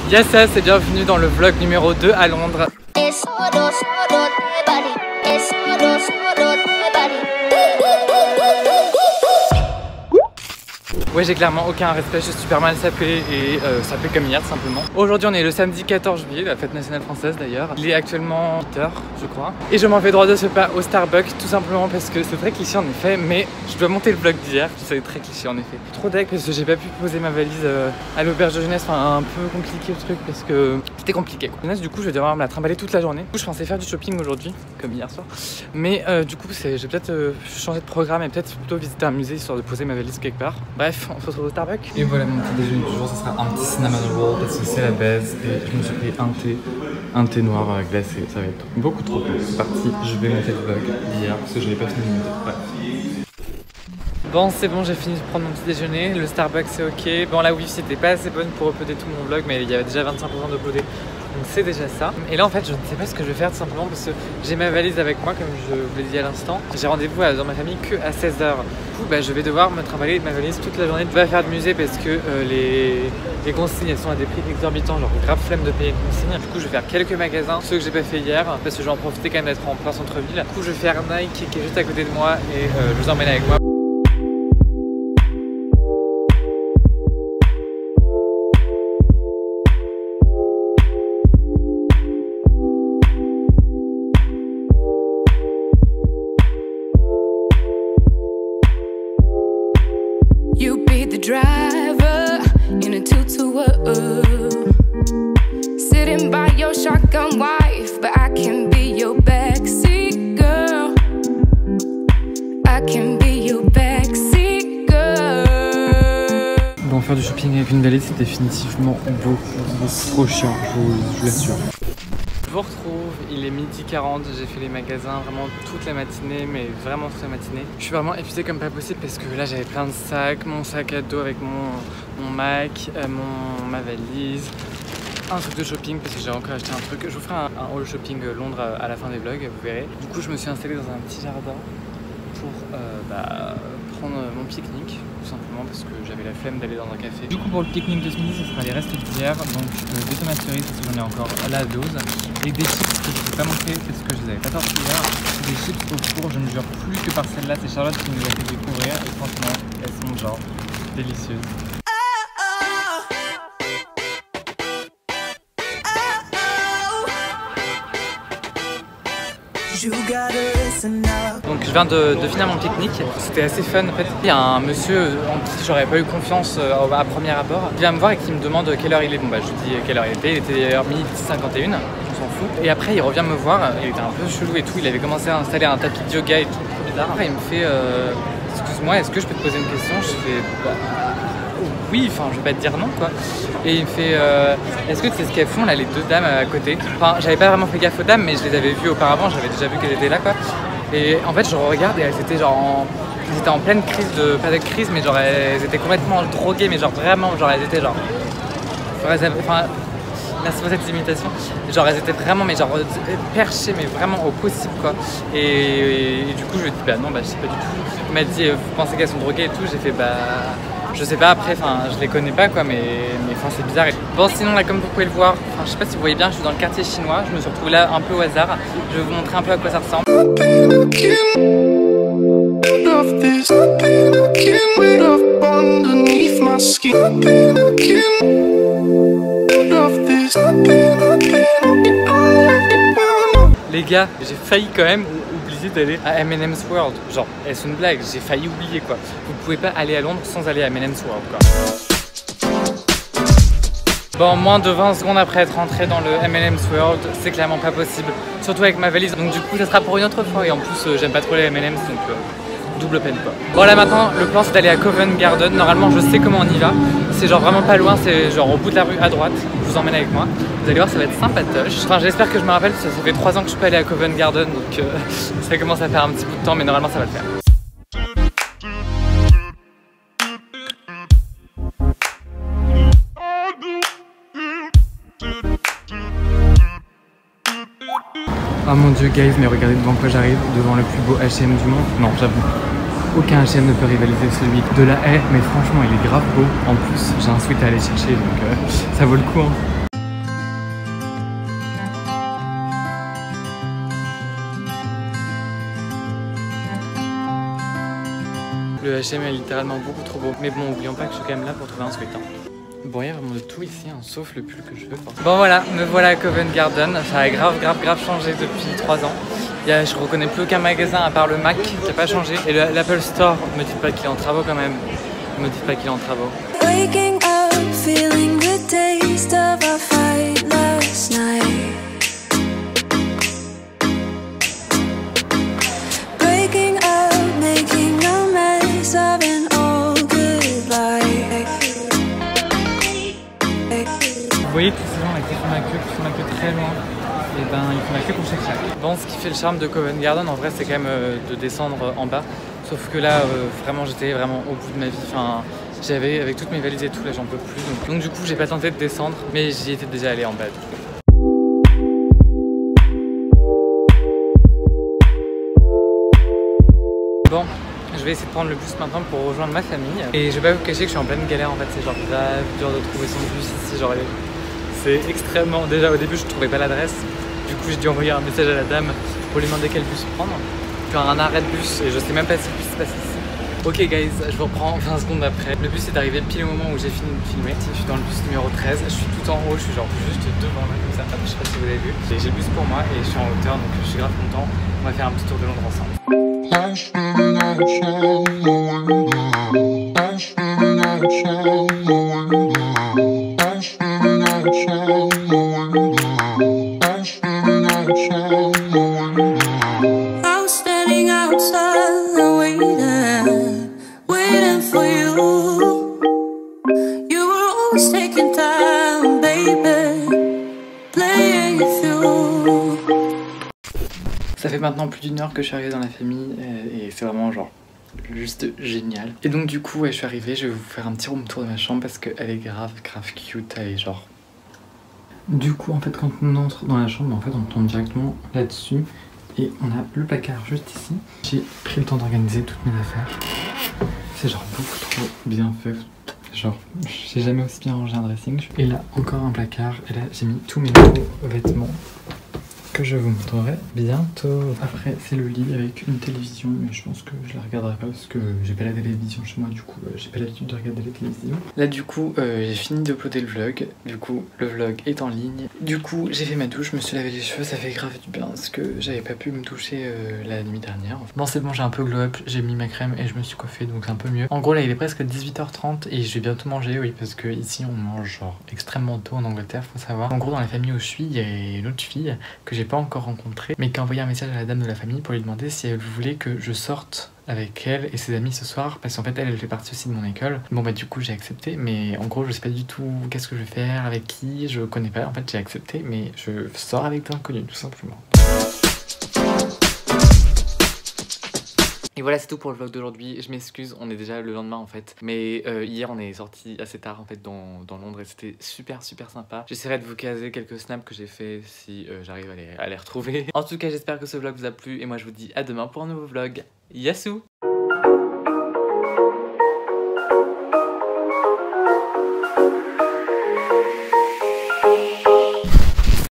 Yassas et bienvenue dans le vlog numéro 2 à Londres. Ouais, j'ai clairement aucun respect, je suis super mal sapé et sapé comme hier simplement. Aujourd'hui on est le samedi 14 juillet, la fête nationale française d'ailleurs. Il est actuellement 8h je crois. Et je m'en fais droit de ce pas au Starbucks tout simplement parce que c'est très cliché en effet, mais je dois monter le vlog d'hier, c'est très cliché en effet. Trop deck parce que j'ai pas pu poser ma valise à l'auberge de jeunesse, enfin un peu compliqué le truc parce que c'était compliqué quoi. Du coup je vais devoir me la trimballer toute la journée. Du coup je pensais faire du shopping aujourd'hui, comme hier soir. Mais du coup je vais peut-être changer de programme et peut-être plutôt visiter un musée histoire de poser ma valise quelque part. Bref, on se retrouve au Starbucks. Et voilà mon petit déjeuner du jour, ça sera un petit cinnamon roll parce que c'est la base et je me suis pris un thé noir glacé, ça va être beaucoup trop cool. C'est parti, je vais monter le vlog d'hier parce que je n'avais pas fini de monter. Bref. Bon c'est bon, j'ai fini de prendre mon petit déjeuner, le Starbucks c'est ok. Bon la wifi c'était pas assez bonne pour uploader tout mon vlog mais il y avait déjà 25% d'uploadé. Donc c'est déjà ça. Et là en fait je ne sais pas ce que je vais faire tout simplement parce que j'ai ma valise avec moi comme je vous l'ai dit à l'instant. J'ai rendez-vous dans ma famille que à 16h. Du coup je vais devoir me trimballer ma valise toute la journée. Je vais pas faire de musée parce que les consignes elles sont à des prix exorbitants, genre grave flemme de payer les consignes. Du coup je vais faire quelques magasins, ceux que j'ai pas fait hier parce que je vais en profiter quand même d'être en plein centre-ville. Du coup je vais faire Nike qui est juste à côté de moi et je vous emmène avec moi. You be the driver in a two-to-one, sitting by your shotgun wife, but I can be your backseat girl. I can be your backseat girl. Bon, faire du shopping avec une valise c'est définitivement beaucoup trop chiant, je vous l'assure. Je vous retrouve, il est 12h40, j'ai fait les magasins vraiment toute la matinée, mais vraiment toute la matinée. Je suis vraiment épuisée comme pas possible parce que là j'avais plein de sacs, mon sac à dos avec mon Mac, ma valise, un truc de shopping parce que j'ai encore acheté un truc. Je vous ferai un haul shopping Londres à la fin des vlogs, vous verrez. Du coup je me suis installée dans un petit jardin pour prendre mon pique-nique tout simplement parce que j'avais la flemme d'aller dans un café. Du coup pour le pique-nique de ce midi ce sera les restes d'hier, donc des tomates cerises parce que j'en ai encore à la dose et des chips que je ne vous ai pas montré parce que je les avais pas sortis hier. Des chips au four, je ne jure plus que par celle-là, c'est Charlotte qui nous a fait découvrir et franchement elles sont genre délicieuses. Donc je viens de finir mon pique-nique, c'était assez fun en fait. Il y a un monsieur en qui j'aurais pas eu confiance à premier abord, qui vient me voir et qui me demande quelle heure il est. Bon bah je lui dis quelle heure il était d'ailleurs 12h51, on s'en fout. Et après il revient me voir, il était un peu chelou et tout, il avait commencé à installer un tapis de yoga et tout, trop bizarre. Après il me fait excuse-moi, est-ce que je peux te poser une question? Je fais bah, oui, enfin je vais pas te dire non quoi. Et il me fait est-ce que tu sais ce qu'elles font là les deux dames à côté? Enfin j'avais pas vraiment fait gaffe aux dames mais je les avais vues auparavant, j'avais déjà vu qu'elles étaient là quoi. Et en fait je regarde et elles étaient genre elles étaient en pleine crise de, pas de crise mais genre elles étaient complètement droguées mais genre vraiment genre elles étaient genre enfin merci pour cette imitation, genre elles étaient vraiment mais genre perchées mais vraiment au possible quoi. Et du coup je lui ai dit bah non bah je sais pas du tout. Il m'a dit vous pensez qu'elles sont droguées et tout, j'ai fait bah je sais pas après, enfin je les connais pas quoi mais enfin c'est bizarre. Bon sinon là comme vous pouvez le voir, enfin je sais pas si vous voyez bien, je suis dans le quartier chinois, je me suis retrouvée là un peu au hasard. Je vais vous montrer un peu à quoi ça ressemble. Les gars, j'ai failli quand même oublier d'aller à M&M's World. Genre, est-ce une blague? J'ai failli oublier quoi. Vous pouvez pas aller à Londres sans aller à M&M's World quoi. Bon, moins de 20 secondes après être rentré dans le M&M's World, c'est clairement pas possible. Surtout avec ma valise. Donc du coup, ça sera pour une autre fois. Et en plus, j'aime pas trop les M&M's donc double peine quoi. Bon là maintenant, le plan c'est d'aller à Covent Garden. Normalement, je sais comment on y va. C'est genre vraiment pas loin, c'est genre au bout de la rue à droite. Je vous emmène avec moi. Vous allez voir, ça va être sympatoche. Enfin, j'espère que je me rappelle, ça fait 3 ans que je peux aller à Covent Garden, donc ça commence à faire un petit bout de temps, mais normalement ça va le faire. Oh mon dieu guys, mais regardez devant quoi j'arrive, devant le plus beau H&M du monde. Non, j'avoue, aucun H&M ne peut rivaliser celui de la haie, mais franchement il est grave beau. En plus j'ai un sweat à aller chercher, donc ça vaut le coup hein. Le H&M est littéralement beaucoup trop beau. Mais bon, oublions pas que je suis quand même là pour trouver un sweat. Bon, il y a vraiment de tout ici, hein, sauf le pull que je veux. Bon voilà, me voilà à Covent Garden. Ça a grave changé depuis 3 ans. Je reconnais plus aucun magasin à part le Mac qui n'a pas changé. Et l'Apple Store, me dites pas qu'il est en travaux quand même. Me dites pas qu'il est en travaux. Waking up, feeling the taste of our fight last night. Breaking up, making a mess of an old goodbye. Vous voyez tous ces gens là qui font la queue très loin. Et ben ils font la queue pour chaque sac. Bon, ce qui fait le charme de Covent Garden en vrai c'est quand même de descendre en bas. Sauf que là vraiment j'étais vraiment au bout de ma vie. Enfin, j'avais avec toutes mes valises et tout, là j'en peux plus. Donc du coup j'ai pas tenté de descendre, mais j'y étais déjà allé en bas. Bon, je vais essayer de prendre le bus maintenant pour rejoindre ma famille. Et je vais pas vous cacher que je suis en pleine galère en fait, c'est genre grave dur de trouver son bus ici, genre c'est extrêmement... Déjà au début je trouvais pas l'adresse, du coup j'ai dû envoyer un message à la dame pour lui demander quel bus prendre. Puis un arrêt de bus et je sais même pas si le bus se passe ici. Ok guys, je vous reprends 20 secondes après. Le bus est arrivé pile au moment où j'ai fini de filmer. Je suis dans le bus numéro 13, je suis tout en haut, je suis genre juste devant là comme ça, je sais pas si vous avez vu. J'ai le bus pour moi et je suis en hauteur donc je suis grave content. On va faire un petit tour de Londres ensemble. Ça fait maintenant plus d'1 heure que je suis arrivée dans la famille et c'est vraiment genre juste génial. Et donc du coup je suis arrivée, je vais vous faire un petit room tour de ma chambre parce qu'elle est grave cute, elle est genre... Du coup en fait quand on entre dans la chambre, en fait on tombe directement là-dessus et on a le placard juste ici. J'ai pris le temps d'organiser toutes mes affaires. C'est genre beaucoup trop bien fait. Genre, j'ai jamais aussi bien rangé un dressing. Et là, encore un placard. Et là, j'ai mis tous mes nouveaux vêtements que je vous montrerai bientôt. Après, c'est le lit avec une télévision. Mais je pense que je la regarderai pas parce que j'ai pas la télévision chez moi. Du coup, j'ai pas l'habitude de regarder la télévision. Là, du coup, j'ai fini d'uploader le vlog. Du coup, le vlog est en ligne. Du coup, j'ai fait ma douche, je me suis lavé les cheveux. Ça fait grave du bien parce que j'avais pas pu me doucher la nuit dernière. Bon, c'est bon, j'ai un peu glow up. J'ai mis ma crème et je me suis coiffée, donc c'est un peu mieux. En gros, là, il est presque 18h30 et je vais bientôt manger, oui, parce que ici, on mange genre extrêmement tôt en Angleterre, faut savoir. En gros, dans la famille où je suis, il y a une autre fille que j'ai pas encore rencontrée, mais qui a envoyé un message à la dame de la famille pour lui demander si elle voulait que je sorte avec elle et ses amis ce soir, parce qu'en fait elle fait partie aussi de mon école. Bon bah du coup j'ai accepté, mais en gros je sais pas du tout qu'est-ce que je vais faire, avec qui, je connais pas. En fait j'ai accepté, mais je sors avec des inconnus tout simplement. Et voilà, c'est tout pour le vlog d'aujourd'hui. Je m'excuse, on est déjà le lendemain en fait. Mais hier on est sorti assez tard en fait dans Londres et c'était super sympa. J'essaierai de vous caser quelques snaps que j'ai fait si j'arrive à les retrouver. En tout cas, j'espère que ce vlog vous a plu et moi je vous dis à demain pour un nouveau vlog. Yassou!